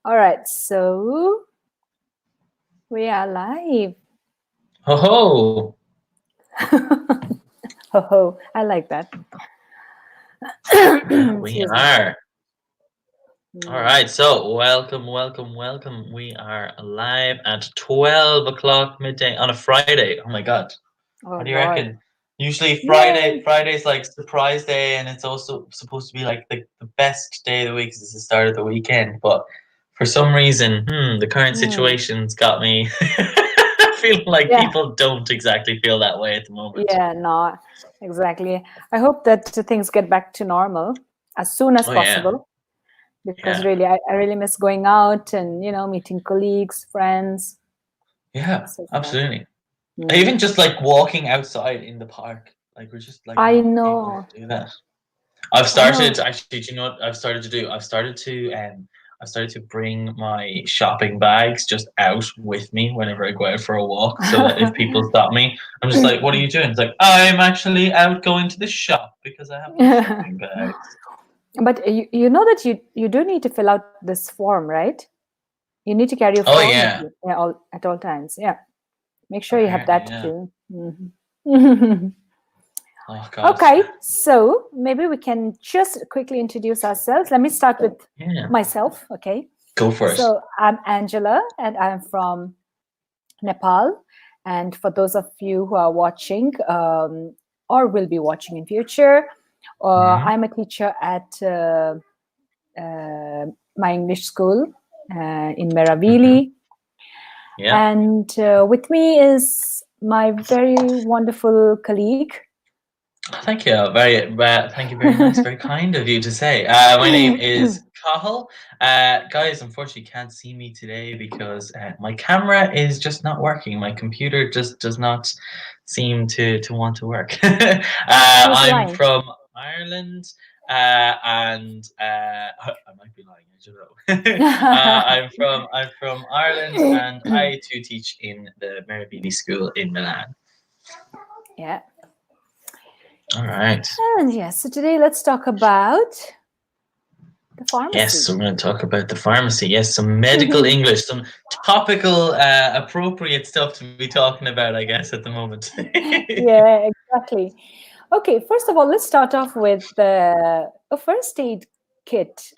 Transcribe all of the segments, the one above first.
All right, so we are live. Ho ho! Ho ho, I like that. Yeah, we Excuse me. are. All Mm. right, so welcome. We are live at 12 o'clock midday on a Friday. Oh my God. Oh What do you Lord. reckon? Usually Yay. Friday's like surprise day, and it's also supposed to be like the best day of the week 'cause it's the start of the weekend. But for some reason, the current Mm. situation's got me feeling like Yeah, people don't exactly feel that way at the moment. yeah, no, exactly. I hope that things get back to normal as soon as Oh yeah, possible because yeah. really, I really miss going out and, meeting colleagues, friends. Yeah, So sad. absolutely. Mm. Even just like walking outside in the park, like we're just like I not able to know, do that. I've I know. started actually. Do you know what I've started to do? I've started to bring my shopping bags just out with me whenever I go out for a walk, so that if people stop me, I'm just like, "What are you doing?" It's like I'm actually out going to the shop because I have my shopping bags. But you know that you do need to fill out this form, right? You need to carry your Oh form with yeah, you, yeah, at all times. Yeah, make sure you have apparently, that yeah. too. Mhm. Oh God, Okay, so maybe we can just quickly introduce ourselves. Let me start with yeah. myself. Okay, Go for it. so I'm Angela, and I'm from Nepal. And for those of you who are watching or will be watching in future, Hmm. I'm a teacher at my English school in Hmm. Meravili. Yeah. And with me is my very wonderful colleague. Thank you. Thank you very nice. Very kind of you to say. My name is Cathal. Guys, unfortunately, can't see me today because my camera is just not working. My computer just does not seem to want to work. Who's I'm lying? from Ireland, and I might be lying. I don't know. I'm from Ireland, and I too teach in the Merivili School in Milan. Yeah. All right. And yes, so today let's talk about the Yes, pharmacy. we're going to talk about the pharmacy. Yes, some medical English, some topical, appropriate stuff to be talking about, I guess, at the moment. Yeah, exactly. Okay, first of all, let's start off with a first aid kit,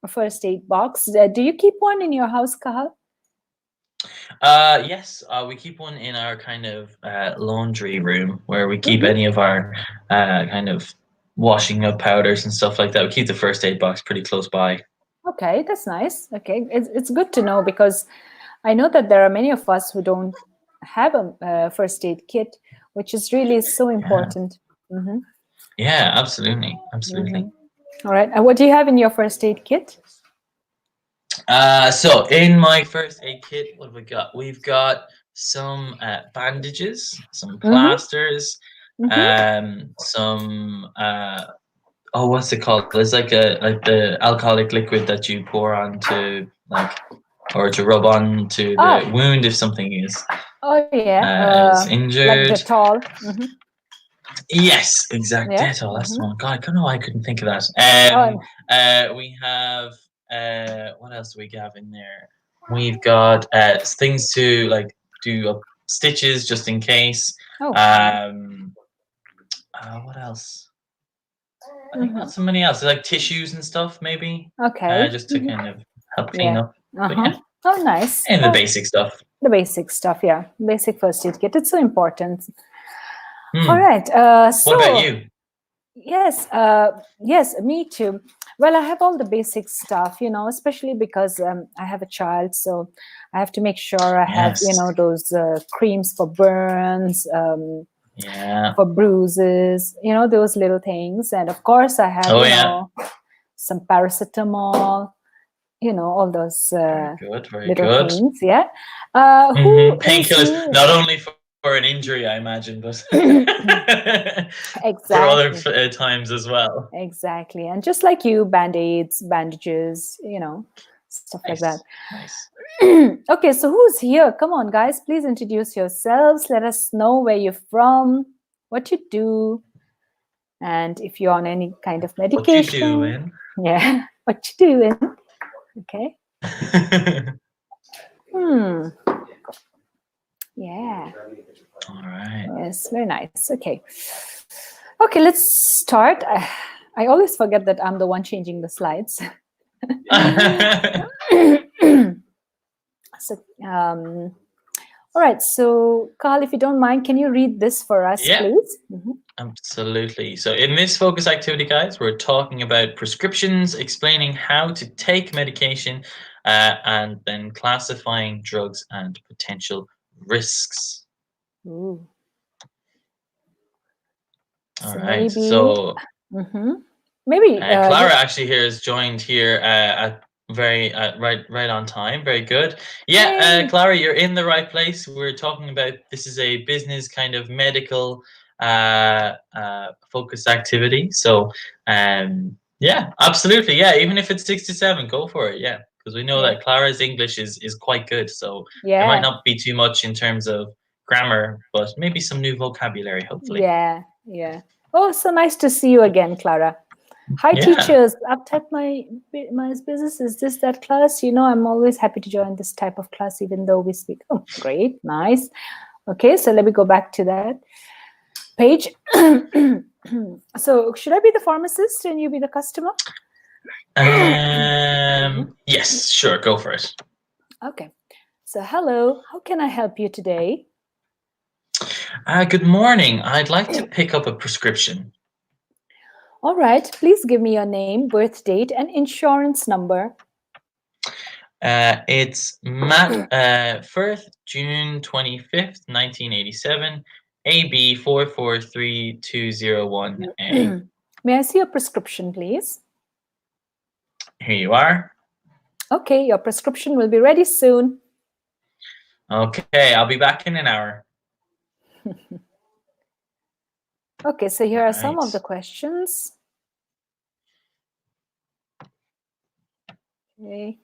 a first aid box. Do you keep one in your house, Kahal? Yes, we keep one in our kind of laundry room where we keep Hmm. any of our kind of washing up powders and stuff like that. We keep the first aid box pretty close by. Okay, that's nice. Okay, it's good to know because I know that there are many of us who don't have a first aid kit, which is really so Yeah, important. Hmm. yeah, absolutely, absolutely. Hmm. All right, and what do you have in your first aid kit? So in my first aid kit, what have we got? We've got some bandages, some Hmm. plasters, Hmm. some oh, what's it called? It's like the alcoholic liquid that you pour onto like or to rub onto the Ah, wound if something oh yeah, is like injured. Dettol. Hmm. Yes, exact Yeah. Dettol. That's the Hmm. one. God, I don't know why I couldn't think of that. Oh, We have what else do we have in there? We've got things to like do stitches just in case. oh, nice. Um, what else? I think Hmm. not so many else. Like tissues and stuff, maybe, Okay. just to Hmm. kind of help clean Yeah. up. But Uh-huh. yeah, Oh, nice. and the Oh, basic stuff. the basic stuff. Yeah, basic first aid kit. It's so important. All Hmm. right. What about So you? yes, yes, me too. Well, I have all the basic stuff, especially because I have a child, so I have to make sure I have, Yes. those creams for burns, Yeah. for bruises, those little things. And of course, I have, Oh yeah. some paracetamol, all those Very good. Very little good. things. Yeah. Who is Painkillers, new? not only for an injury, I imagine, but for other Exactly. times as well. Exactly. And just like you, band-aids, bandages, stuff like that. Nice, nice. Okay, so who's here? Come on, guys, please introduce yourselves. Let us know where you're from, what you do, and if you're on any kind of What you medication. doing? Yeah, what you doing? Okay. Hmm. Yeah. All right. Yes, very nice. Okay. Okay, let's start. I always forget that I'm the one changing the slides. So, all right. So, Carl, if you don't mind, can you read this for us, Yeah, please? absolutely. So in this focus activity, guys, we're talking about prescriptions, explaining how to take medication, and then classifying drugs and potential risks. Ooh. All So right. maybe, So maybe, Clara actually here has joined here at very right on time. Very good. Yeah, yay. Clara, you're in the right place. We're talking about this is a business kind of medical focus activity. So yeah, absolutely. Yeah, even if it's 6 to 7, go for it. Yeah, because we know Yeah. that Clara's English is quite good. So there might Yeah. not be too much in terms of grammar, but maybe some new vocabulary, hopefully. Yeah. Yeah. Oh, so nice to see you again, Clara. Hi, Yeah. teachers. Uptake my business. Is this that class? You know, I'm always happy to join this type of class, even though we speak. Oh, great, nice. Okay, so let me go back to that page. So, should I be the pharmacist and you be the customer? Yes, sure, go for it. Okay. So, hello. How can I help you today? Good morning. I'd like to pick up a prescription. All right. Please give me your name, birth date, and insurance number. It's Matt Firth, June 25th, 1987, AB 443201A. May I see your prescription, please? Here you are. Okay, your prescription will be ready soon. Okay, I'll be back in an hour. Okay, so here are some of Right. the questions. Okay.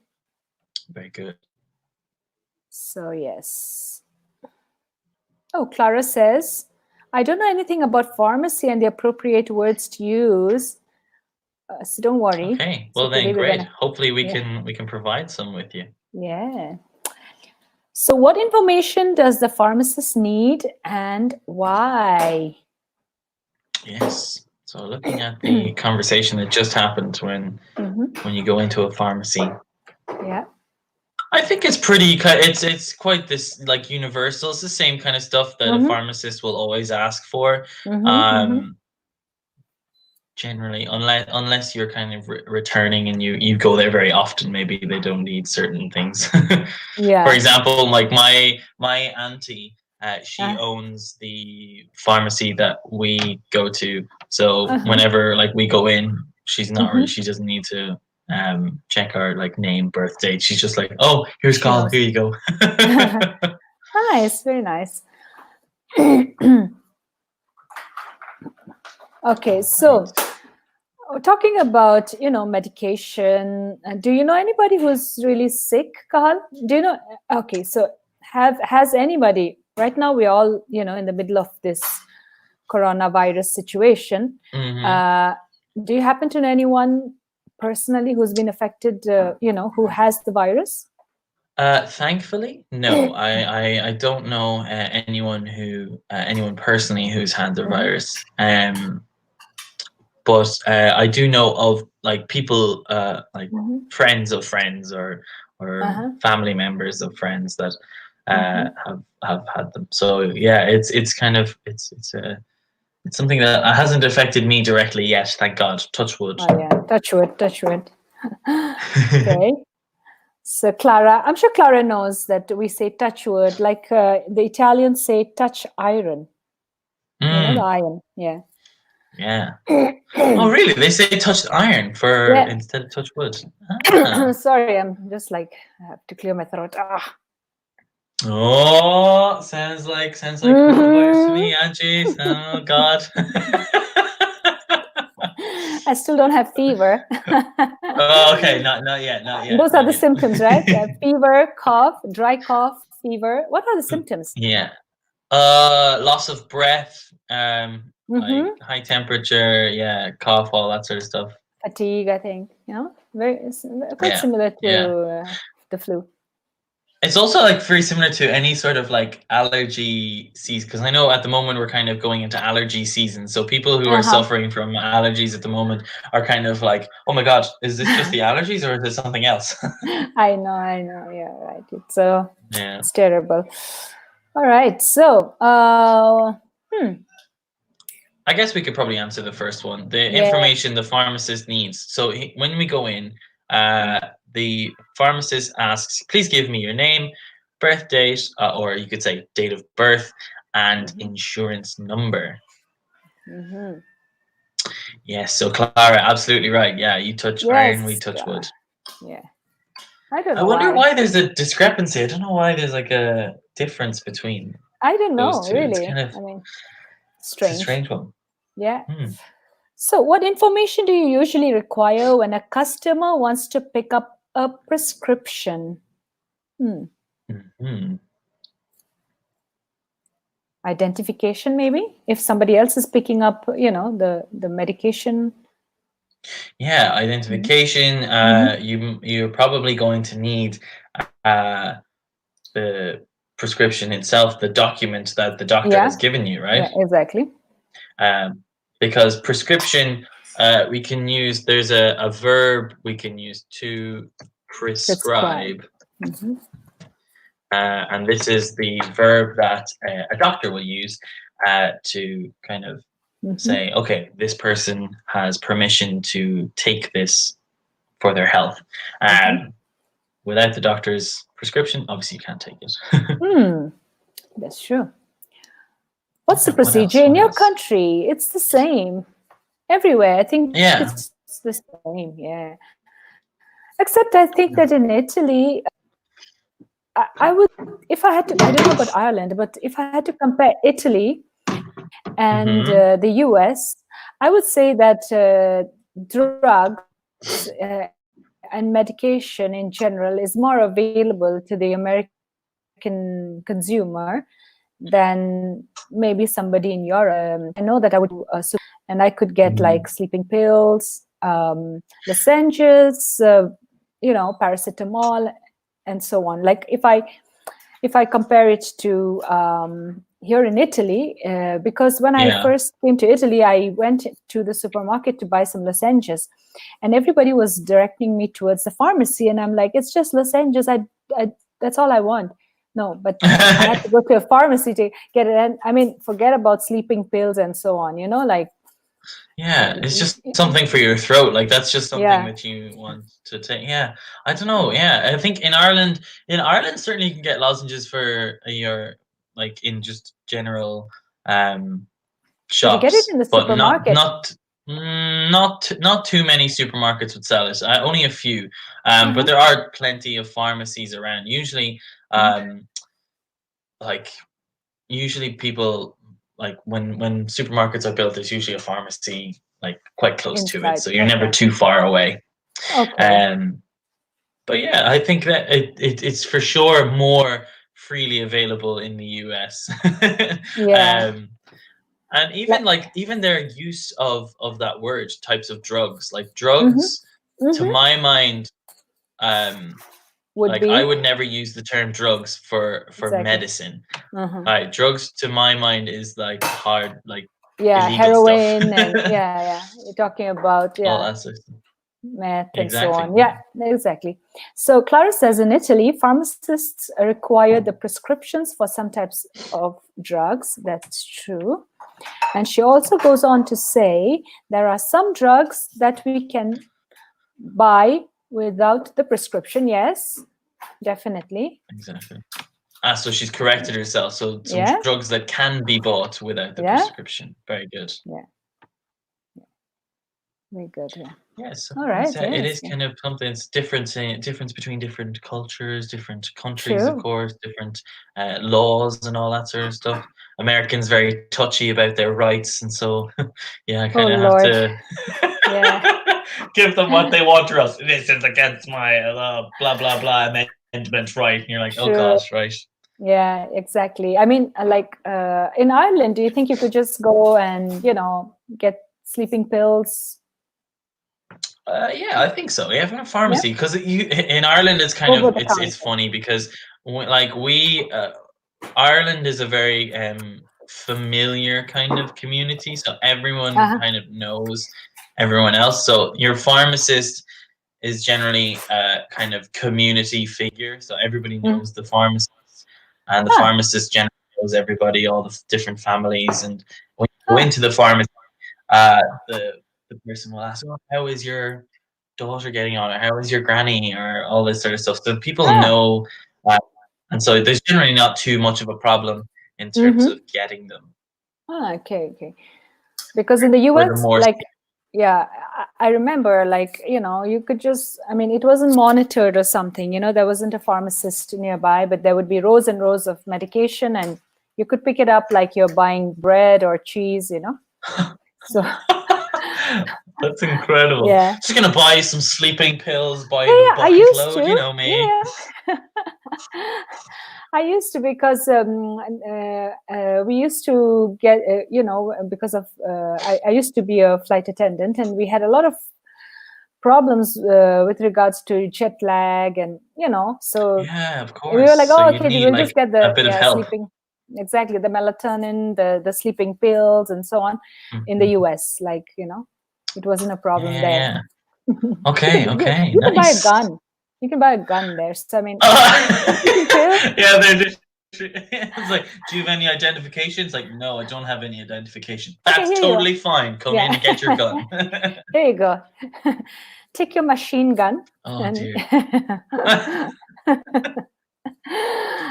Very good. So, yes. Oh, Clara says, I don't know anything about pharmacy and the appropriate words to use. So don't worry. Okay, So well then, today we're great. gonna, Hopefully we yeah, can provide some with you. yeah. So what information does the pharmacist need and why? Yes. So looking at the conversation that just happened when you go into a pharmacy, Yeah. I think it's pretty. It's quite this like universal. It's the same kind of stuff that a pharmacist will always ask for. Generally, unless you're kind of returning and you go there very often, maybe they don't need certain things. For Yeah. example, like my auntie, she Uh, owns the pharmacy that we go to. So uh-huh. whenever like we go in, she's not Mm-hmm. really. She doesn't need to check our like name, birth date. She's just like, oh, here's She Carl. knows. Here you go. Nice, very nice. Okay, so talking about medication, do you know anybody who's really sick, Kahal? Do you know? Okay, so has anybody right now? We're all in the middle of this coronavirus situation. Do you happen to know anyone personally who's been affected? Who has the virus? Thankfully, no. I don't know anyone personally who's had the virus. But I do know of like people like friends of friends or family members of friends that have had them. So yeah, it's kind of it's something that hasn't affected me directly yet. Thank God. Touch wood. Oh yeah, touch wood, touch wood. Okay. So Clara, I'm sure Clara knows that we say touch wood, like the Italians say touch iron. You know the iron, yeah. Yeah. Oh, really? They say touch iron instead of touch wood. Sorry, I'm just like I have to clear my throat. Oh, sounds like coronavirus to me, Angie. Oh God. I still don't have fever. Oh, okay, not yet, not yet, Those are not the yet. symptoms, right? Fever, cough, dry cough, fever. What are the symptoms? Yeah. Loss of breath, like high temperature, yeah, cough, all that sort of stuff. Fatigue, I think. quite Yeah, similar yeah. to the flu. It's also like very similar to any sort of like allergy season, because I know at the moment we're kind of going into allergy season. So people who are Uh-huh. suffering from allergies at the moment are kind of like, oh my God, is this just the allergies or is it something else? I know. Yeah, right. Yeah. It's terrible. All right. So, I guess we could probably answer the first one. The yeah. information the pharmacist needs. So when we go in, the pharmacist asks, please give me your name, birth date, or you could say date of birth, and Mhm. insurance number. Mhm. Yes, so Clara, absolutely right. Yeah, you touch iron, we Yes. touch wood. Yeah. I don't I know wonder why. why there's a discrepancy. I don't know why there's like a difference between I don't those know, two. It's really. kind of I mean, it's a strange. strange one. Yeah. Hmm. So, what information do you usually require when a customer wants to pick up a prescription? Hmm. Hmm. Identification, maybe, if somebody else is picking up, the medication. Yeah, Mhm. identification. Mhm. You're probably going to need uh, the prescription itself, the document that the doctor Yeah. has given you, Yeah. right? Exactly. Um, because prescription, we can use. There's a verb we can use to Prescribe. prescribe, Mhm. and this is the verb that a doctor will use to kind of Mhm. say, okay, this person has permission to take this for their health. Okay. Without the doctor's prescription, obviously you can't take it. Hmm. That's true. What's the Yeah, what procedure else? in What your else? country? It's the same everywhere. I think Yeah. it's the same. Yeah. Except I think that in Italy, I would, if I had to, I don't know about Ireland, but if I had to compare Italy and Hmm. the US, I would say that drugs and medication in general is more available to the American consumer than maybe somebody in Europe. I know that I would and I could get like Mm. sleeping pills, lozenges, paracetamol, and so on. Like if I compare it to here in Italy, because when I Yeah. first came to Italy, I went to the supermarket to buy some lozenges, and everybody was directing me towards the pharmacy, and I'm like, it's just lozenges. I that's all I want. No, but I had to go to a pharmacy to get it. And I mean, forget about sleeping pills and so on. Like, Yeah, it's just something for your throat. Like that's just something yeah. that you want to take. Yeah, I don't know. Yeah, I think in Ireland certainly you can get lozenges for your like in just general um But you get it shops, in the but not supermarket. not not too many supermarkets would sell it. Only a few, but Uh-huh. there are plenty of pharmacies around. Um, like usually people like when supermarkets are built, there's usually a pharmacy like quite close to it, Inside. so you're never Okay. too far away. Okay. Um, but yeah, I think that it's for sure more freely available in the US. Yeah. um, and even Like, like even their use of that word, types of drugs, like mm-hmm, drugs, to mm-hmm, my mind, um, would like I be would never use the term drugs for exactly. medicine. Uh-huh. Drugs to my mind is like hard, like Yeah, illegal stuff. heroin and yeah. You're talking about All that sort of stuff. meth and so Exactly. on. Yeah. Yeah, exactly. So Clara says in Italy, pharmacists require the prescriptions for some types of drugs. That's true. And she also goes on to say there are some drugs that we can buy without the prescription. Yes, definitely. Exactly. So she's corrected herself. So some Yeah, drugs that can be bought without the yeah, prescription. Very good. yeah. Very good. Yeah. Yes, All right. it is Yes. kind of something. It's difference between different cultures, different countries, of True. course, different laws and all that sort of stuff. Americans very touchy about their rights, and so yeah, I Oh kind of have Lord. to Yeah. give them what they want, or else this is against my blah blah blah amendment right. And you're like, oh True. gosh, right. Yeah, exactly. I mean, like in Ireland, do you think you could just go and get sleeping pills? Yeah, I think so. Yeah, from a Yeah, pharmacy, because in Ireland it's kind over of the it's counter. funny because like we Ireland is a very familiar kind of community, so everyone Uh-huh. kind of knows everyone else. So your pharmacist is generally a kind of community figure, so everybody Mm. knows the pharmacist, and the Ah, pharmacist generally knows everybody, all the different families. And when you go ah, into the pharmacy, uh, the person will ask, "Oh, how is your daughter getting on, or how is your granny," or all this sort of stuff. So people ah. know, uh, and so there's generally not too much of a problem in terms Mm-hmm. of getting them. Ah, okay, okay. Because in the For the US, more, like, yeah, I remember, like, you could just, I mean, it wasn't monitored or something, there wasn't a pharmacist nearby, but there would be rows and rows of medication, and you could pick it up like you're buying bread or cheese. So, that's incredible. yeah. Just gonna buy some sleeping pills Yeah, by the yeah, I bucket used load, you to. know me. Yeah, yeah. I used to because we used to get, because of I used to be a flight attendant, and we had a lot of problems with regards to jet lag, and so Yeah, of we were course. like, So oh, you'd okay, need we'll like just get a the bit of help. sleeping, exactly, the melatonin, the sleeping pills, and so on. In the Mhm. US, like, it wasn't a problem Yeah, there. yeah. you Okay, can you, okay, you can buy a nice. gun. You can buy a gun there. So I mean, sleeping pill. Yeah, they're just, it's like, do you have any identification? It's like, no, I don't have any identification. Okay, That's here you totally go. fine. Come in Yeah, and get your gun. here you go. Take your machine gun Oh and. dear.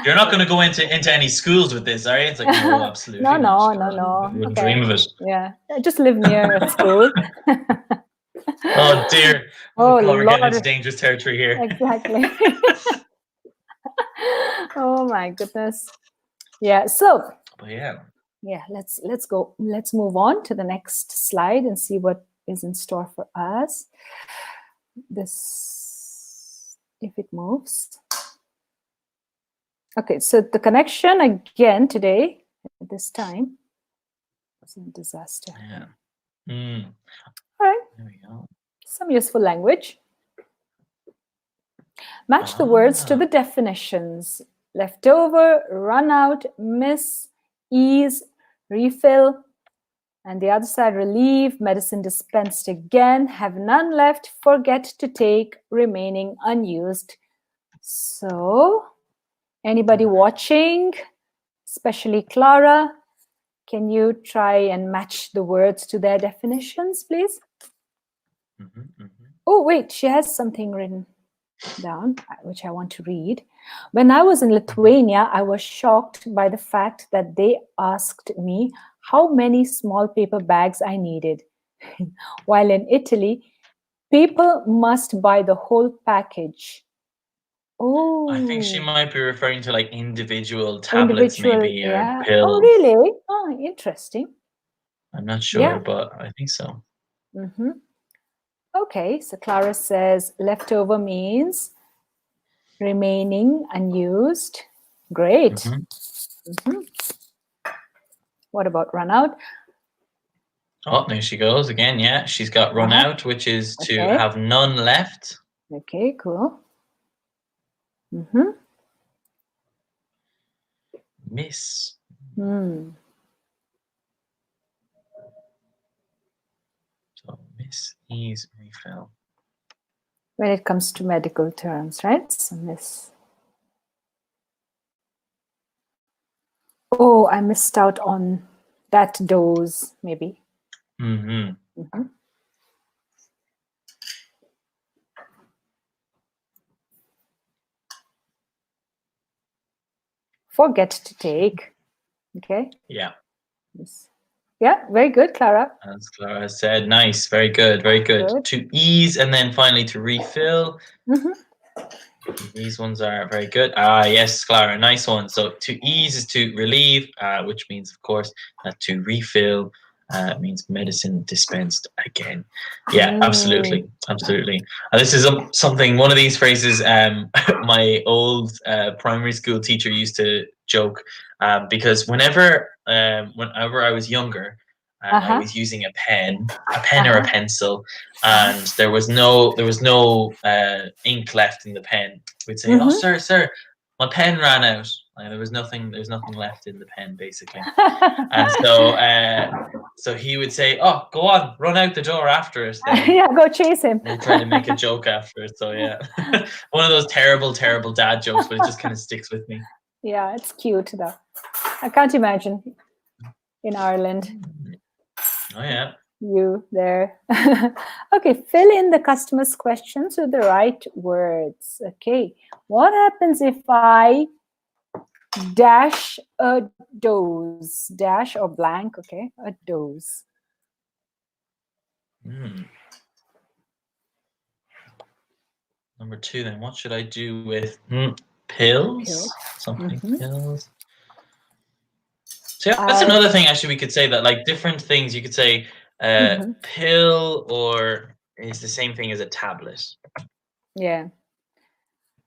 You're not going to go into any schools with this, are you? It's like, no, No, absolutely not. no, no, God, no. I wouldn't Okay. dream of it. Yeah, I just live near a school. Oh dear. Oh Oh God, we're getting into Lord, dangerous territory here. exactly. Oh my goodness. Yeah. So But yeah. yeah, let's go. Let's move on to the next slide and see what is in store for us. This, if it moves. Okay, so the connection again today at this time was a disaster. Yeah. Mm, All right, there we go. some useful language. Match the words to Ah. the definitions. Leftover, run out, miss, ease, refill. And the other side, relieve, medicine dispensed again, have none left, forget to take, remaining unused. So, anybody watching, especially Clara, can you try and match the words to their definitions, please? Oh, wait, she has something written down, which I want to read. When I was in Lithuania, I was shocked by the fact that they asked me how many small paper bags I needed. While in Italy, people must buy the whole package. I think she Oh, might be referring to like individual tablets, individual, maybe, or yeah. Oh, pills. really? Oh, interesting. I'm not sure, Yeah. but I think so. Mm-hmm. Okay, so Clara says leftover means remaining unused. Great. Mhm. Mm-hmm. What about run out? Oh, there she goes again. Yeah, she's got run Uh-huh. out, which is to Okay. have none left. Okay, cool. Mm-hmm. Miss. Hmm. So miss, ease, refill. When it comes to medical terms, right? So miss. Oh, I missed out on that dose, maybe. Mm-hmm. Mm-hmm. Forget to take. Okay. Yeah, Yes. Yeah, very good, Clara. as Clara said. Nice, very good, very good. Good. To ease and then finally to refill. Mm-hmm. These ones are very good. Ah, yes, Clara, nice one. So to ease is to relieve, which means, of course, that to refill means medicine dispensed again. Yeah, absolutely, absolutely. And this is something. One of these phrases, my old primary school teacher used to joke because whenever I was younger, I was using a pen or a pencil, and there was no ink left in the pen. We'd say, "Oh, sir, my pen ran out." Like, there was nothing left in the pen, basically. And so he would say, "Oh, go on, run out the door after us then." Yeah, go chase him. We'll try to make a joke after it. So yeah, one of those terrible dad jokes, but it just kind of sticks with me. Yeah, it's cute though. I can't imagine in Ireland. Oh yeah. You there. Okay, fill in the customer's questions with the right words. Okay, what happens if I dash a dose? Dash or blank, okay, a dose. Number 2 then, what should I do with pills? Something pills. So that's another thing actually we could say, that like different things you could say pill or is the same thing as a tablet. Yeah.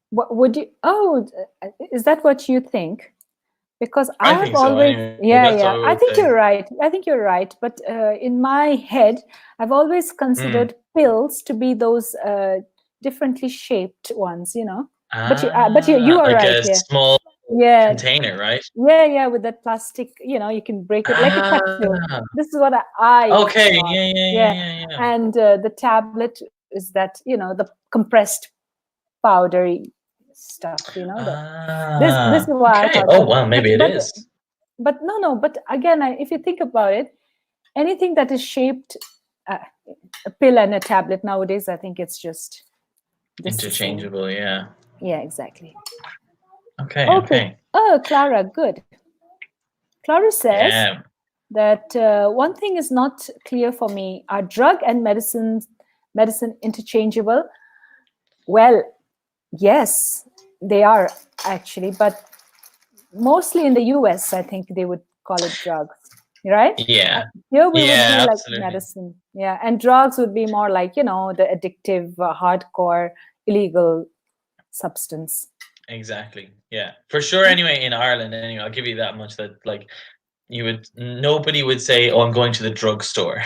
What would you? Oh, is that what you think? Because I think always, so, anyway. Yeah. I think you're right. But in my head, I've always considered pills to be those differently shaped ones, you know. But you are like right. A small container, right? Yeah, with that plastic, you know, you can break it like a capsule. This is what I okay. thought. Yeah. And the tablet is that, you know, the compressed powdery stuff, you know. This is why I thought. Oh well, maybe it is. But no. But again, if you think about it, anything that is shaped a pill and a tablet nowadays, I think it's just interchangeable. Yeah. Yeah, exactly. Okay. Oh, Clara, good. Clara says that one thing is not clear for me: are drug and medicine interchangeable? Well, yes, they are actually, but mostly in the US, I think they would call it drugs, right? Yeah. Here we would be absolutely. like medicine. Yeah, and drugs would be more like, you know, the addictive, hardcore, illegal substance. Exactly. Yeah, for sure. Anyway, in Ireland, anyway, I'll give you that much, that like nobody would say, "Oh, I'm going to the drugstore,"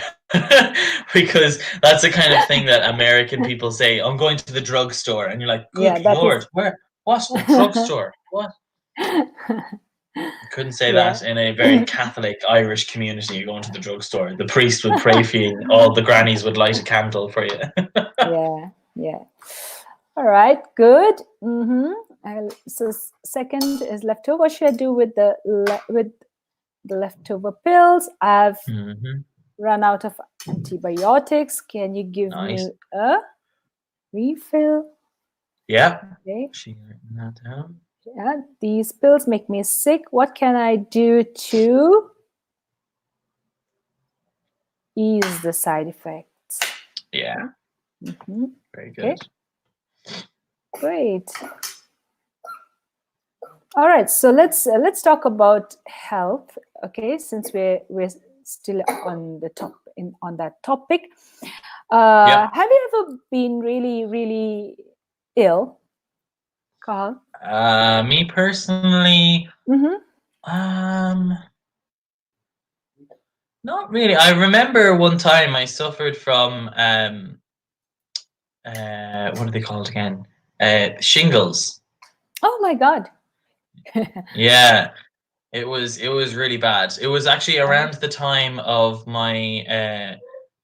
because that's the kind of thing that American people say. "I'm going to the drugstore," and you're like, "Good Lord, where? What's the drugstore? What?" You couldn't say that in a very Catholic Irish community. You're going to the drugstore. The priest would pray for you. All the grannies would light a candle for you. Yeah. All right, good. So second is leftover. What should I do with the leftover pills? I've run out of antibiotics. Can you give me a refill? Yeah. Okay. She written that down. Yeah, these pills make me sick. What can I do to ease the side effects? Yeah. Very good. Okay. Great. All right, so let's talk about health. Okay, since we're still on the on that topic. Have you ever been really ill, Carl? Me personally, not really. I remember one time I suffered from what are they called again? Shingles. Oh my God. Yeah, it was really bad. It was actually around the time of my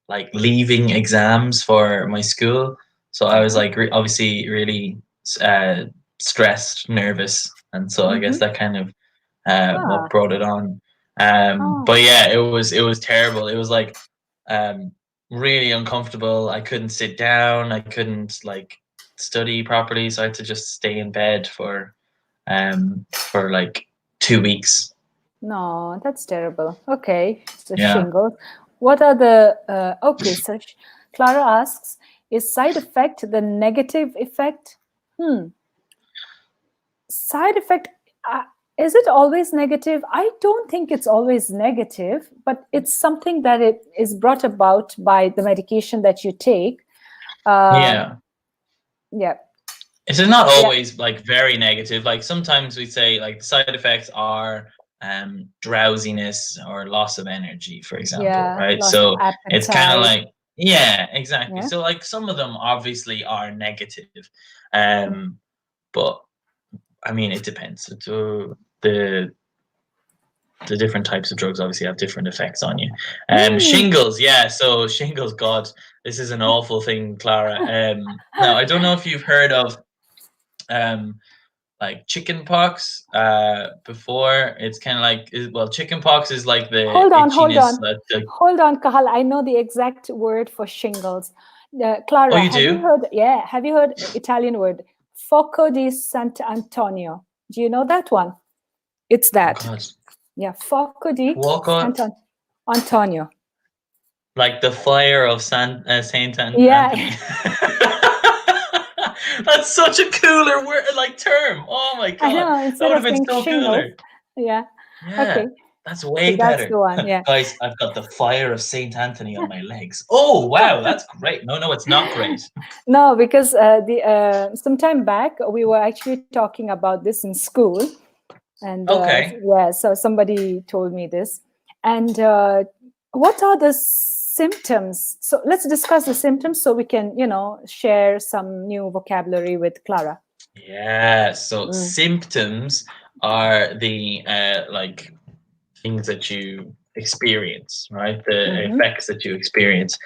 like leaving exams for my school. So I was like obviously really stressed, nervous, and so I guess that kind of what brought it on. But yeah, it was terrible. It was like really uncomfortable. I couldn't sit down. I couldn't like study properly, so I had to just stay in bed for like 2 weeks. No, that's terrible. Okay, so shingles. What are the okay? So Clara asks, is side effect the negative effect? Side effect. Is it always negative? I don't think it's always negative, but it's something that it is brought about by the medication that you take. Yeah. It's not always like very negative. Like sometimes we say like the side effects are drowsiness or loss of energy, for example, Yeah, right? loss of So it's kind of appetite. like, yeah, exactly. Yeah. So like some of them obviously are negative, um, but I mean it depends. The the different types of drugs obviously have different effects on you. Mm. Shingles, yeah. So shingles, God, this is an awful thing, Clara. Now I don't know if you've heard of um like chicken pox before. It's kind of like, well, chicken pox is like the Hold on, hold itchiness on. that the, Hold on, Kahal. I know the exact word for shingles. oh, Clara, you have you do? heard? Yeah, have you heard Italian word Foco di Sant'Antonio? Do you know that one? It's Oh that. God, Yeah, Foco di Fuoco, Antonio. like the fire of Saint Yeah, Anthony. That's such a cooler word, like term. Oh my I God, know. that Instead would of have been saying so shingles, cooler. yeah. Yeah, Okay, that's so way that's better. the one. Yeah. Guys, I've got the fire of Saint Anthony on my legs. Oh wow, that's great. No, no, it's not great. No, because the some time back we were actually talking about this in school, and Okay. yeah, so somebody told me this. And what are the symptoms? So let's discuss the symptoms so we can, share some new vocabulary with Clara. Yeah, so Mm. symptoms are the like things that you experience, right? The Mm-hmm. effects that you experience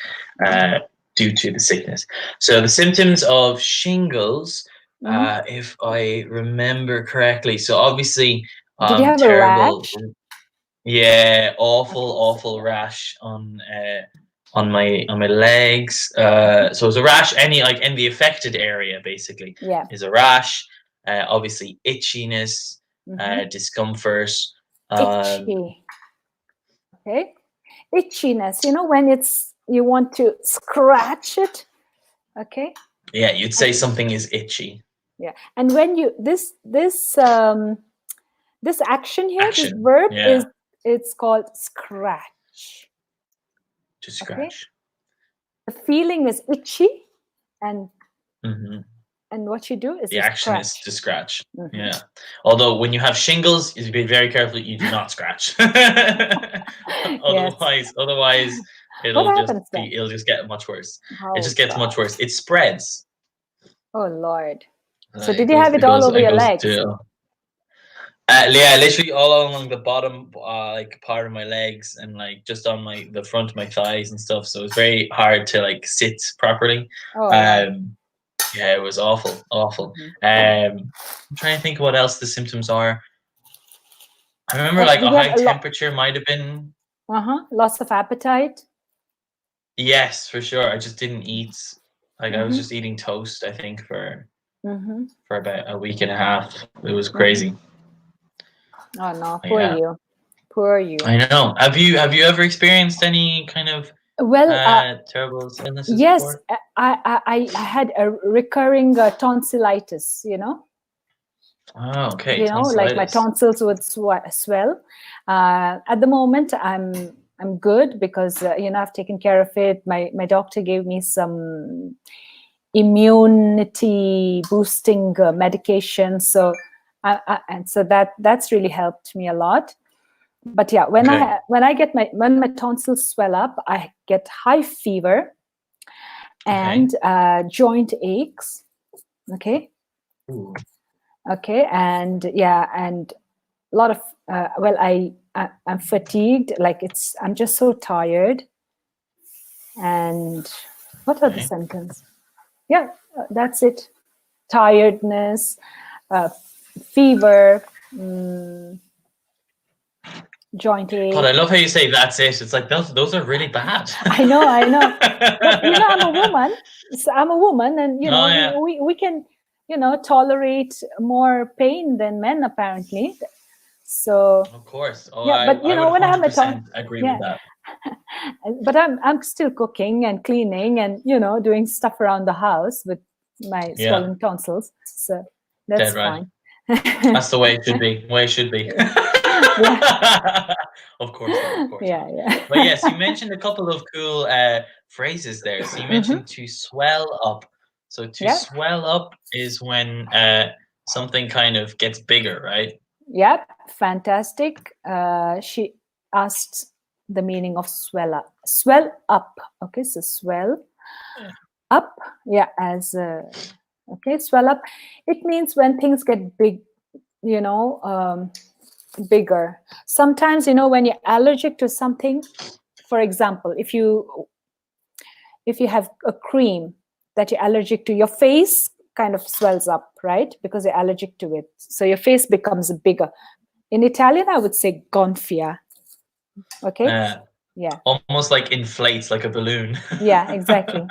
uh, due to the sickness. So the symptoms of shingles, Mm-hmm. if I remember correctly, so obviously Did you have a terrible, rash? yeah, awful, Okay. awful rash on my legs. So it's a rash, any like in the affected area basically Yeah. is a rash. Obviously itchiness, Mm-hmm. discomfort. Um, Itchy. Okay. Itchiness. When it's you want to scratch it. Okay. yeah, you'd say something is itchy. Yeah. And when you this action here, this Action, verb yeah, it's called scratch. to Okay. scratch. The feeling is itchy, and Hmm. what you do is The you action is scratch. to scratch. Hmm. Yeah. Although when you have shingles, you be very careful you do not scratch. Yes. Otherwise, What happens then? it'll just get much worse. It Oh just gets much God. worse. It spreads. Oh Lord. So It did you goes. have It it all goes. over It your goes legs? to. Yeah, literally all along the bottom, like part of my legs, and like just on the front of my thighs and stuff. So it's very hard to like sit properly. Oh Lord. Um, yeah, it was awful, awful. Mhm. I'm trying to think what else the symptoms are. I remember like Did a you have high a lot? temperature might have been. Loss of appetite. Yes, for sure. I just didn't eat. Like I was Mm-hmm. just eating toast, I think, Mm-hmm. for about a week and a half. It was Mm-hmm. crazy. Oh no, poor Yeah, you. Poor you. I know. Have you ever experienced any kind of Well, terrible illnesses yes, before? I had a recurring tonsillitis. Oh, okay, Like my tonsillitis. tonsils would swell. At the moment, I'm good because I've taken care of it. My doctor gave me some immunity boosting medication, so and so that's really helped me a lot. But yeah, Okay. when my tonsils swell up, I get high fever Okay. and joint aches. Okay. Ooh. Okay, and yeah, and a lot of well, I'm fatigued. Like I'm just so tired. And what are the Okay. symptoms? Yeah, that's it. Tiredness, uh, fever, joint God, I ache. love how you say that's it. It's like those are really bad. I know, I know. But I'm a woman. So I'm a woman, and Oh yeah, we can tolerate more pain than men apparently. So of course. Oh, yeah, but I would when I have my tongue, 100% agree with yeah, that. but I'm still cooking and cleaning and doing stuff around the house with my Yeah, swollen tonsils. So dead that's right. fine. That's the way it should be. Way it should be. Yeah, Of course not. Of course yeah, not. But yes, you yeah. mentioned a couple of cool phrases there. So you Hmm. mentioned to swell up. So to Yeah, swell up is when something kind of gets bigger, right? Yep, fantastic. She asked the meaning of swell up. Swell up. Okay, so swell up. Yeah, as okay, swell up. It means when things get big, bigger. Sometimes, when you're allergic to something, for example, if you have a cream that you're allergic to, your face kind of swells up, right? Because you're allergic to it. So your face becomes bigger. In Italian, I would say gonfia. Okay? Yeah. Almost like inflates like a balloon. Yeah, exactly.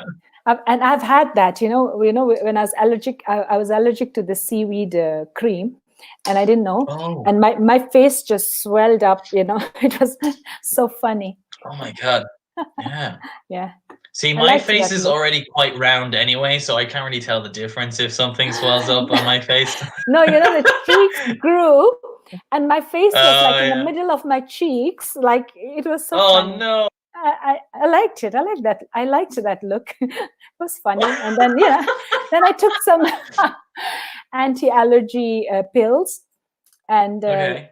And I've had that, when I was allergic, I was allergic to the seaweed cream, and I didn't know. Oh. And my face just swelled up, it was so funny. Oh my God. Yeah. Yeah. See, I my liked face that is look. already quite round anyway, so I can't really tell the difference if something swells up on my face. No, the cheeks grew, and my face was like in the Yeah. middle of my cheeks. Like, it was so Oh funny. no. I liked it. I like that. I liked that look. It was funny. And then, then I took some anti-allergy pills. And Okay.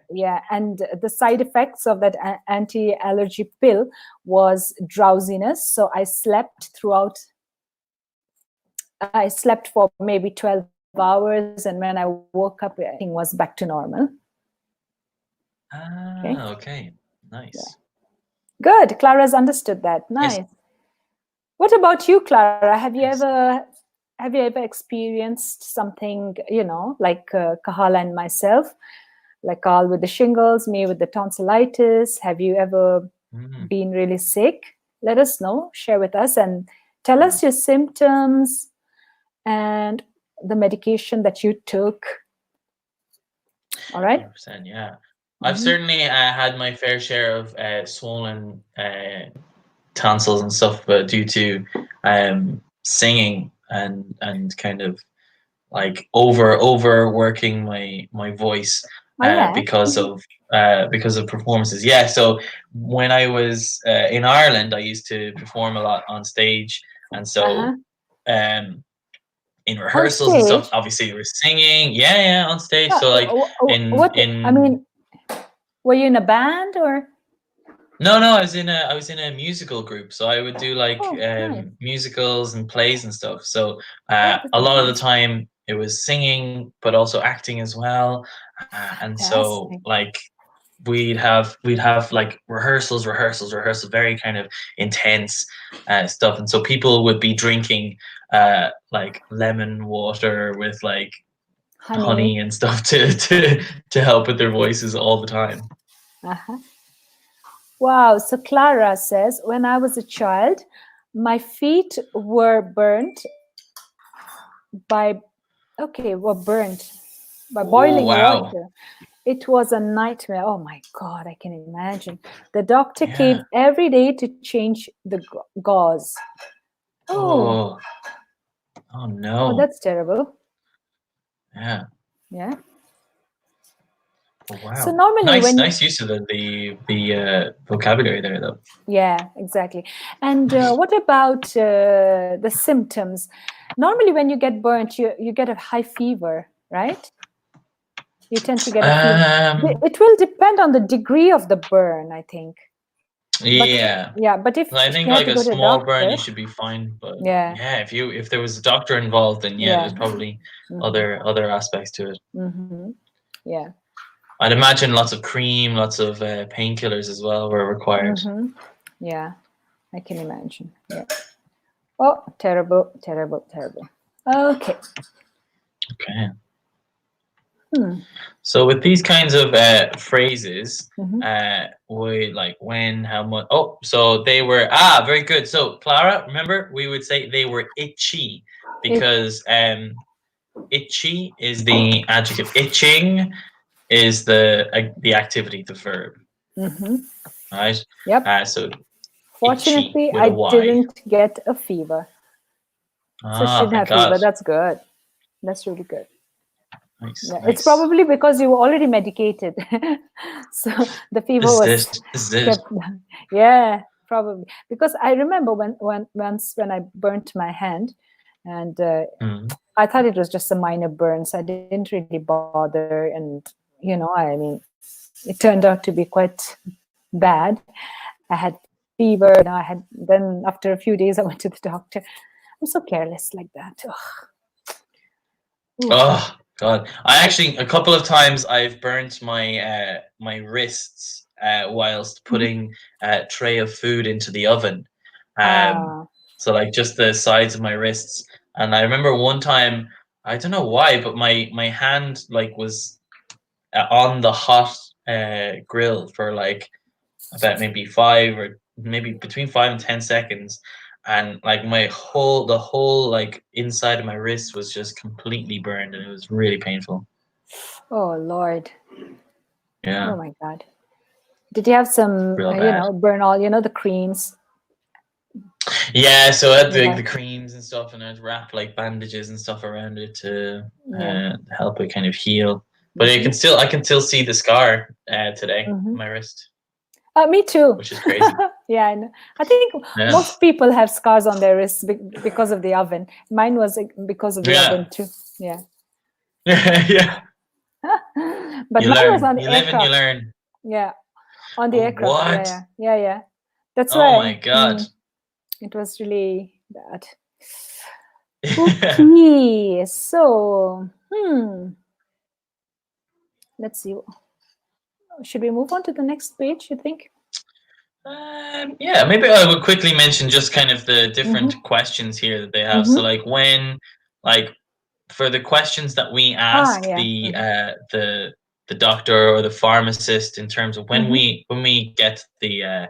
and the side effects of that anti-allergy pill was drowsiness. So I slept for maybe 12 hours, and when I woke up, everything was back to normal. Okay. Nice. Yeah. Good. Clara's understood that. Nice. Yes. What about you, Clara? Have you ever experienced something, like Cathal and myself, like Carl with the shingles, me with the tonsillitis? Have you ever been really sick? Let us know. Share with us and tell us your symptoms and the medication that you took. All right. 100%, yeah. I've certainly had my fair share of swollen tonsils and stuff, but due to singing and kind of like overworking my voice because of performances. Yeah, so when I was in Ireland, I used to perform a lot on stage, and so in On rehearsals and stuff, stage? obviously we're singing. Yeah, on stage. So like were you in a band or? No, I was in a musical group, so I would do like nice. musicals and plays and stuff. So That's a lot of the nice. time it was singing, but also acting as well. And so like we'd have like rehearsals, very kind of intense stuff. And so people would be drinking like lemon water with like honey and stuff to help with their voices all the time. Wow. So Clara says, when I was a child, my feet were burnt by boiling water. It was a nightmare. Oh my God, I can imagine. The doctor came every day to change the gauze. Oh no. Oh, that's terrible. Yeah. Yeah. Oh, wow. So normally nice use of the vocabulary there, though. Yeah, exactly. And what about the symptoms? Normally, when you get burnt, you get a high fever, right? You tend to get a fever. It will depend on the degree of the burn, I think. Yeah. But if I think you have like to a go to small doctor, burn, you should be fine. But if there was a doctor involved, then there's probably other aspects to it. Yeah. I'd imagine lots of cream, lots of painkillers as well were required. Yeah, I can imagine. Yeah. Oh, terrible. Okay. So with these kinds of phrases, we like when, how much. Oh, so they were very good. So Clara, remember we would say they were itchy because itchy is the adjective. Itching is the activity, the verb. Right. Yep. So Fortunately, itchy with I a Y. didn't get a fever. So she didn't have fever. That's good. That's really good. Nice, yeah, It's probably because you were already medicated. So the fever this is it. Yeah, probably. Because I remember once when I burnt my hand, and I thought it was just a minor burn, so I didn't really bother. And I mean, it turned out to be quite bad. I had fever. I had then after a few days I went to the doctor. I'm so careless like that. Ugh. Oh God! I actually a couple of times I've burnt my wrists whilst Mhm. putting a tray of food into the oven. Um, Ah, so like just the sides of my wrists. And I remember one time, I don't know why, but my hand like was on the hot grill for like about maybe 5 or maybe between 5 and 10 seconds, and like the whole like inside of my wrist was just completely burned, and it was really painful. oh Lord. Oh Yeah, my God. Did you have some, real bad. burn all, the creams? Yeah, so I had Yeah. the creams and stuff, and I'd wrap like bandages and stuff around it to Yeah. help it kind of heal. But Hmm. I can still see the scar today Hmm. on my wrist, Me too. which is crazy. Yeah, I know. I think Yeah, most people have scars on their wrists because of the oven. Mine was because of the yeah, oven too. Yeah. yeah. But You mine was learn, on the you live and you aircraft. learn. Yeah, on the Oh, aircraft. Yeah, what? yeah, yeah, yeah. That's Oh my why God. it was really bad. Okay, so let's see. Should we move on to the next page? You think? Yeah, maybe I would quickly mention just kind of the different Mm-hmm. questions here that they have. So, Mm-hmm. like like for the questions that we Ah, ask yeah. Mm-hmm. the doctor or the pharmacist in terms of Mm-hmm. when we get the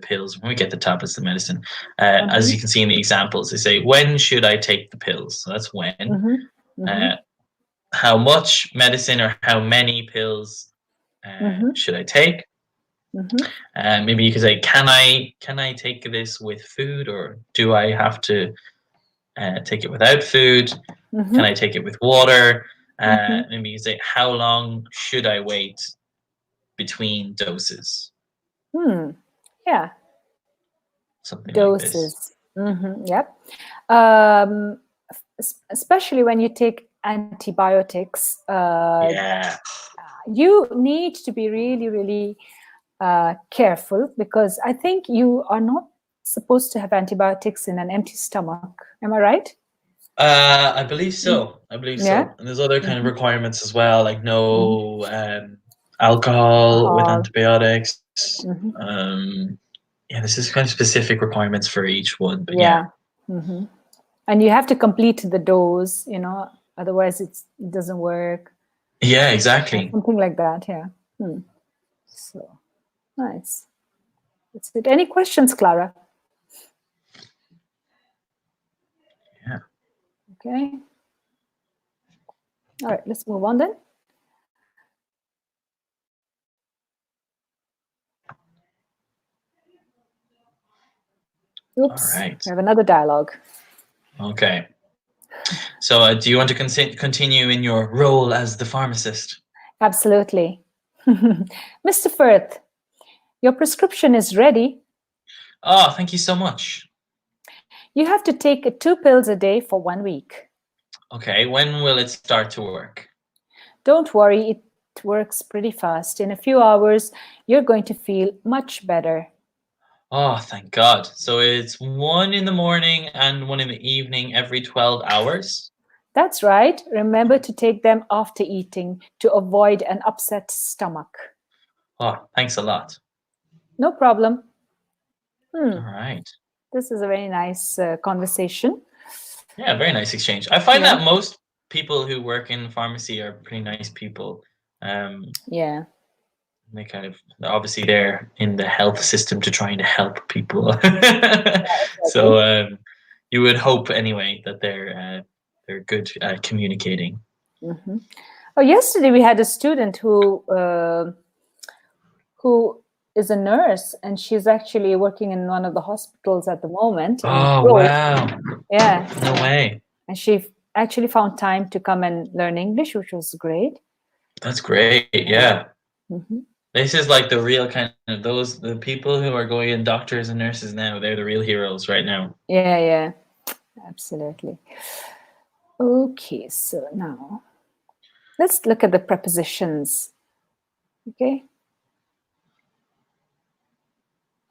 pills, when we get the tablets, the medicine, as you Mm-hmm. can see in the examples, they say, when should I take the pills? So that's when. Mm-hmm. Mm-hmm. Uh, how much medicine or how many pills Mm-hmm. should I take? Mm-hmm. Maybe you could say, can I take this with food, or do I have to take it without food? Can Mm-hmm. I take it with water? Mm-hmm. Maybe you say, how long should I wait between doses? Hmm. Yeah. Something like this. Doses. Mm-hmm. Yep. Um, Especially when you take antibiotics, Yeah. you need to be really, really careful, because I think you are not supposed to have antibiotics in an empty stomach. Am I right? I believe Mm. so. I believe Yeah. so. And there's other kind of Mm-hmm. requirements as well, like Mm-hmm. no alcohol with Alcohol. antibiotics. Mm-hmm. Um, yeah, this is kind of specific requirements for each one. But yeah, Yeah. Mm-hmm. And you have to complete the dose, otherwise it doesn't work. yeah, exactly. Something like that. Yeah. So nice. That's it. Any questions, Clara? Yeah. Okay. All right, let's move on then. All Oops, right. we have another dialogue. Okay. So, do you want to continue in your role as the pharmacist? Absolutely. Mr. Firth, your prescription is ready. Oh, thank you so much. You have to take 2 pills a day for 1 week. Okay, when will it start to work? Don't worry, it works pretty fast. In a few hours, you're going to feel much better. Oh, thank God. So it's one in the morning and one in the evening every 12 hours? That's right. Remember to take them after eating to avoid an upset stomach. Oh, thanks a lot. No problem. All right. This is a very nice conversation. Yeah, very nice exchange. I find Yeah. that most people who work in pharmacy are pretty nice people. Um, Yeah. they kind of obviously they're in the health system to trying to help people. So Exactly. you would hope anyway that they're good at communicating. Mm-hmm. Oh, yesterday we had a student who is a nurse, and she's actually working in one of the hospitals at the moment in Oh Grove. wow! Yeah, No yeah. way. And she actually found time to come and learn English, which was great. That's great. Yeah. Mm-hmm. This is like the real kind of the people who are going in doctors and nurses now, they're the real heroes right now. Yeah, yeah, absolutely. Okay, so now Let's look at the prepositions. Okay.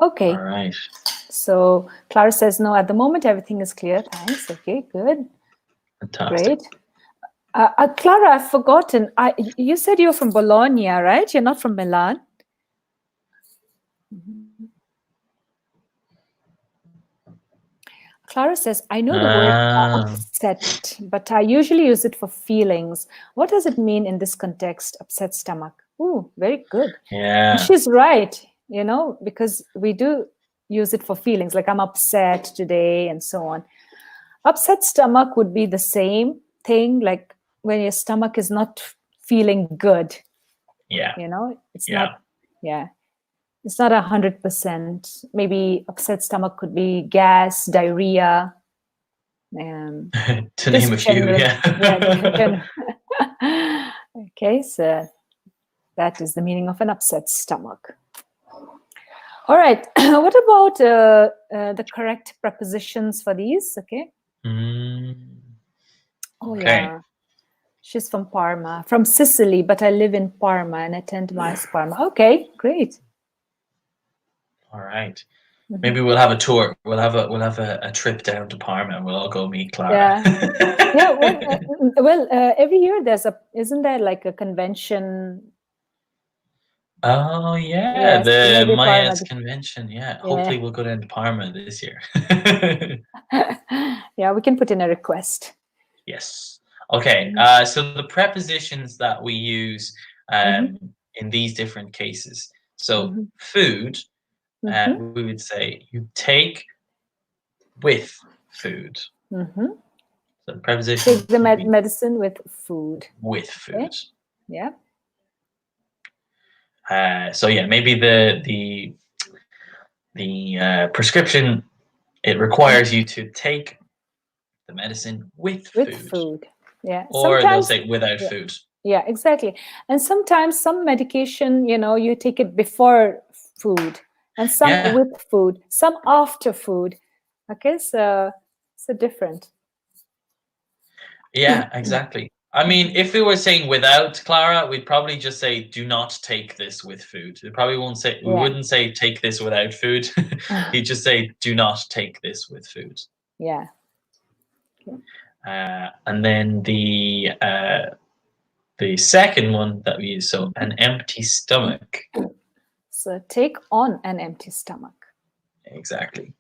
Okay. All right. So Clara says, no, at the moment, everything is clear. Thanks. Okay, good. Fantastic. Great. Clara, I've forgotten. You said you're from Bologna, right? You're not from Milan? Clara says, I know the word upset, but I usually use it for feelings. What does it mean in this context, upset stomach? Ooh, very good. Yeah. And she's right, because we do use it for feelings, like I'm upset today and so on. Upset stomach would be the same thing, like when your stomach is not feeling good. Yeah. It's not, it's not 100%. Maybe upset stomach could be gas, diarrhea, to name a few, yeah. Okay, so that is the meaning of an upset stomach. All right. What about the correct prepositions for these? Okay. Oh, okay. yeah. She's from Parma, from Sicily, but I live in Parma and attend Mass Parma. Okay, great. All right. Maybe we'll have a tour. We'll have a trip down to Parma, and we'll all go meet Clara. Yeah. Well, every year isn't there like a convention? Oh yeah, Yes, so the maybe Parma. Mayas convention. Yeah, hopefully we'll go down to Parma this year. Yeah, we can put in a request. Yes. Okay. So the prepositions that we use in these different cases. So food, we would say you take with food. So the preposition. Take the medicine with food. With food. Okay. Yeah. So yeah, maybe the prescription, it requires you to take the medicine with food. Yeah. Or they'll say without food. Yeah, exactly. And sometimes some medication, you take it before food, and some with food, some after food. Okay, so different. Yeah, exactly. I mean, if we were saying without, Clara, we'd probably just say do not take this with food. We probably won't say we wouldn't say take this without food. You'd just say do not take this with food. Yeah. Okay. And then the second one that we use, so an empty stomach. So take on an empty stomach. Exactly.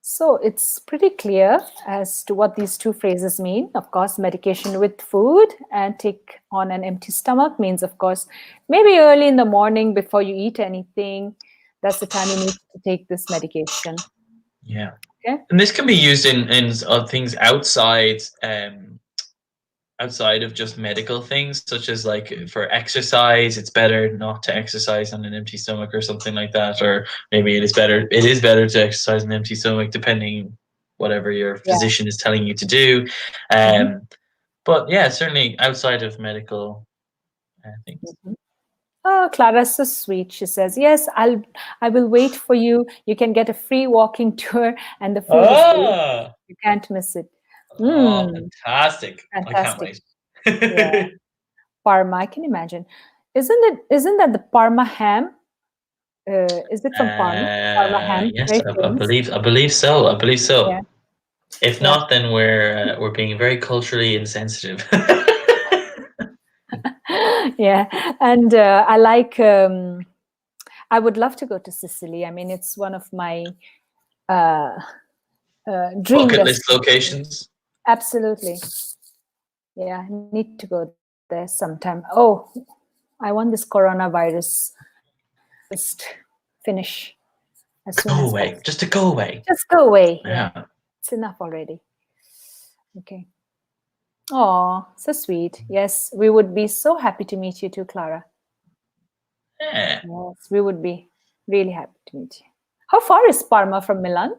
So it's pretty clear as to what these two phrases mean. Of course, medication with food and take on an empty stomach means, of course, maybe early in the morning before you eat anything. That's the time you need to take this medication. Yeah. Okay. And this can be used in things outside of just medical things, such as like for exercise, it's better not to exercise on an empty stomach or something like that, or maybe it is better to exercise on an empty stomach, depending whatever your physician is telling you to do. But yeah, certainly outside of medical things. Oh, Clara's so sweet. She says, "Yes, I will wait for you. You can get a free walking tour, and the food is great. You can't miss it." Oh, fantastic! I can't wait. Yeah. Parma, I can imagine. Isn't that the Parma ham? Is it from Parma? Parma ham. Yes, I believe so. Yeah. If not, then we're being very culturally insensitive. Yeah, and I like. I would love to go to Sicily. I mean, it's one of my dream bucket list locations. Absolutely. Yeah, I need to go there sometime. Oh, I want this coronavirus just finish as soon as possible. Just to go away. Just go away. Yeah. It's enough already. Okay. Oh, so sweet. Yes, we would be so happy to meet you too, Clara. Yeah. Yes, we would be really happy to meet you. How far is Parma from Milan?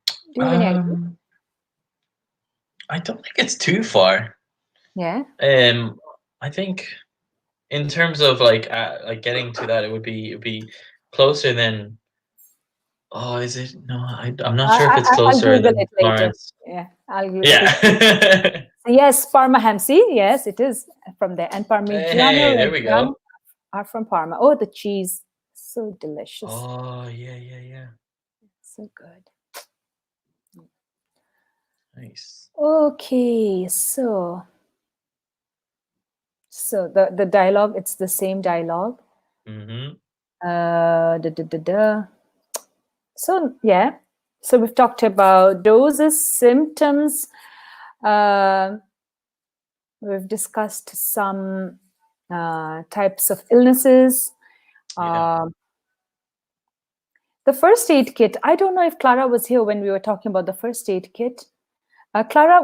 Do you have any idea? I don't think it's too far. Yeah. I think in terms of like getting to that, it would be closer than Oh, is it? No, I'm not sure if it's I'll closer Google than it later. Florence. Yeah, I'll Yeah. yes, Parma ham. See, yes, it is from there. And Parmigiano Hey, there we Reggiano go. are from Parma. Oh, the cheese, so delicious, Oh, yeah, yeah, yeah. so good. Nice. Okay, so the dialogue, it's the same dialogue. Mm-hmm. Da, da, da, da. So yeah, so we've talked about doses, symptoms. We've discussed some types of illnesses. Yeah. The first aid kit. I don't know if Clara was here when we were talking about the first aid kit. Clara,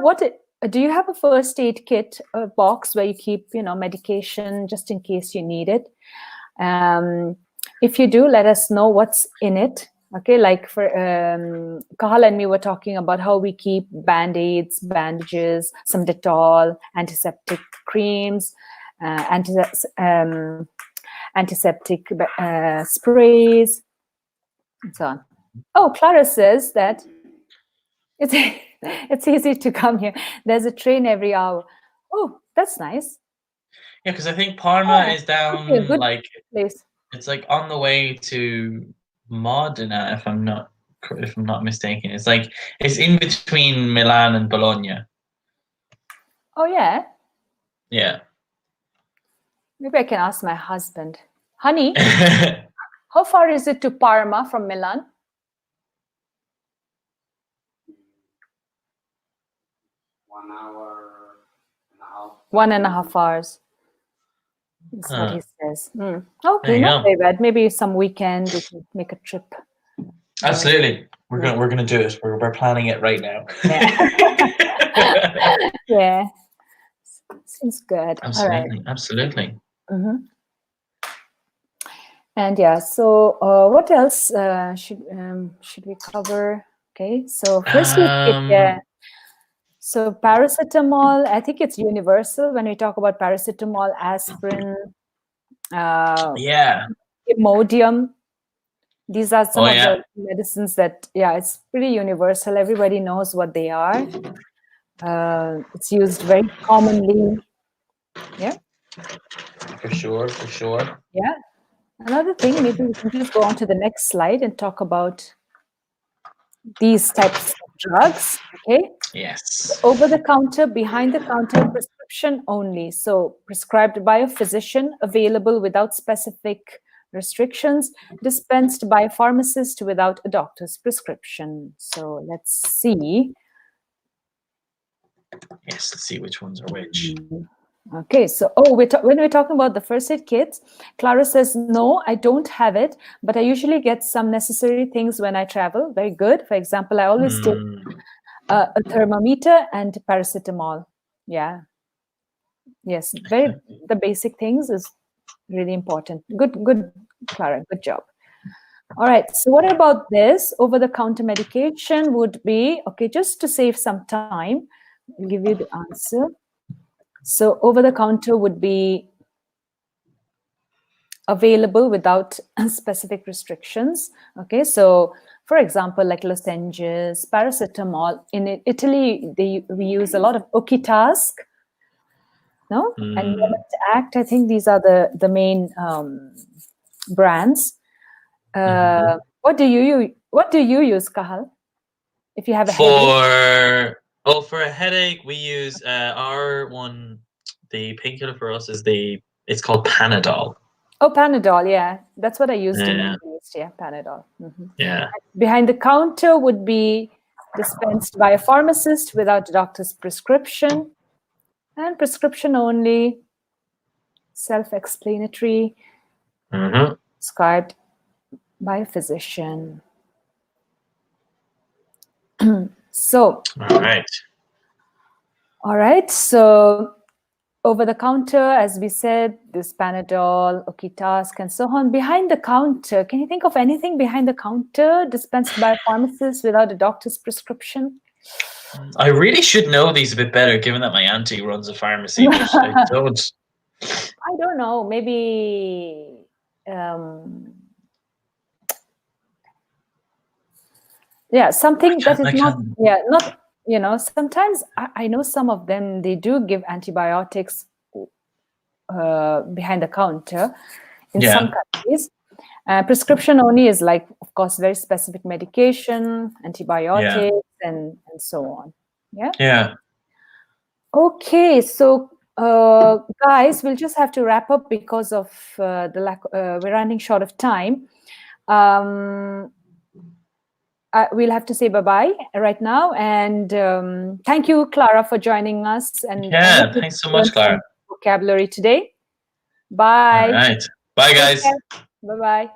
do you have a first aid kit, a box where you keep, medication just in case you need it? If you do, let us know what's in it. Okay, like for Cathal and me were talking about how we keep band-aids, bandages, some Dettol, antiseptic creams, antiseptic sprays, and so on. Oh, Clara says that it's it's easy to come here. There's a train every hour. Oh, that's nice. Yeah, because I think Parma Yeah, is okay, down good like place. it's like on the way to Modena, if I'm not mistaken. It's in between Milan and Bologna. Oh yeah, Yeah. maybe I can ask my husband. Honey, how far is it to Parma from Milan? 1 hour and a half. 1.5 hours. That's what he Huh. says. There Okay, you not go. very bad. Maybe some weekend we can make a trip. Absolutely. We're Yeah. gonna do it. We're planning it right now. Yeah. Yeah. Seems good. All right. Absolutely. Absolutely. Mhm. And yeah, so what else should we cover? Okay, so first aid kit, yeah. Um, So paracetamol, I think it's universal when we talk about paracetamol, aspirin, uh, yeah. Imodium. These are Oh some of yeah. the medicines that, yeah, it's pretty universal. Everybody knows what they are. It's used very commonly. Yeah, For sure, for sure. yeah. Another thing, maybe we can just go on to the next slide and talk about these types of drugs. Okay. Yes. Over the counter, behind the counter, prescription only. So prescribed by a physician, available without specific restrictions, dispensed by a pharmacist without a doctor's prescription. So let's see. Yes, let's see which ones are which. Okay, so when we're talking about the first aid kits, Clara says, no, I don't have it, but I usually get some necessary things when I travel. Very good. For example, I always take a thermometer and paracetamol. Yeah. Yes, the basic things is really important. Good, Clara, good job. All right, so what about this? Over-the-counter medication would be, okay, just to save some time, I'll give you the answer. So over-the-counter would be available without specific restrictions. Okay, so for example, like lozenges, paracetamol. In Italy, we use a lot of Okitask, no? And Moment Act. I think these are the main brands. What do you use, Cathal, if you have a headache? For a headache, we use our one. The painkiller for us is it's called Panadol. Oh, Panadol. Yeah, that's what I used in the Yeah, Middle East. Yeah, Panadol. yeah. Behind the counter would be dispensed by a pharmacist without a doctor's prescription, and prescription only, self-explanatory, prescribed by a physician. So, All right. all right. So, over the counter, as we said, this Panadol, Okitask, and so on. Behind the counter, can you think of anything behind the counter dispensed by a pharmacist without a doctor's prescription? I really should know these a bit better, given that my auntie runs a pharmacy, but I don't. I don't know. Maybe Yeah, something that is I not, can't. yeah, not, you know, sometimes I know some of them, they do give antibiotics behind the counter in some Yeah, countries. Prescription only is like, of course, very specific medication, yeah, antibiotics, and so on. Yeah. yeah. Okay, so guys, we'll just have to wrap up because of the lack. We're running short of time. Um, we'll have to say bye-bye right now, and thank you, Clara, for joining us. And I hope Yeah, you thanks so learned much, Clara. some vocabulary today. All Bye. right. Bye, Take guys. care. Bye-bye.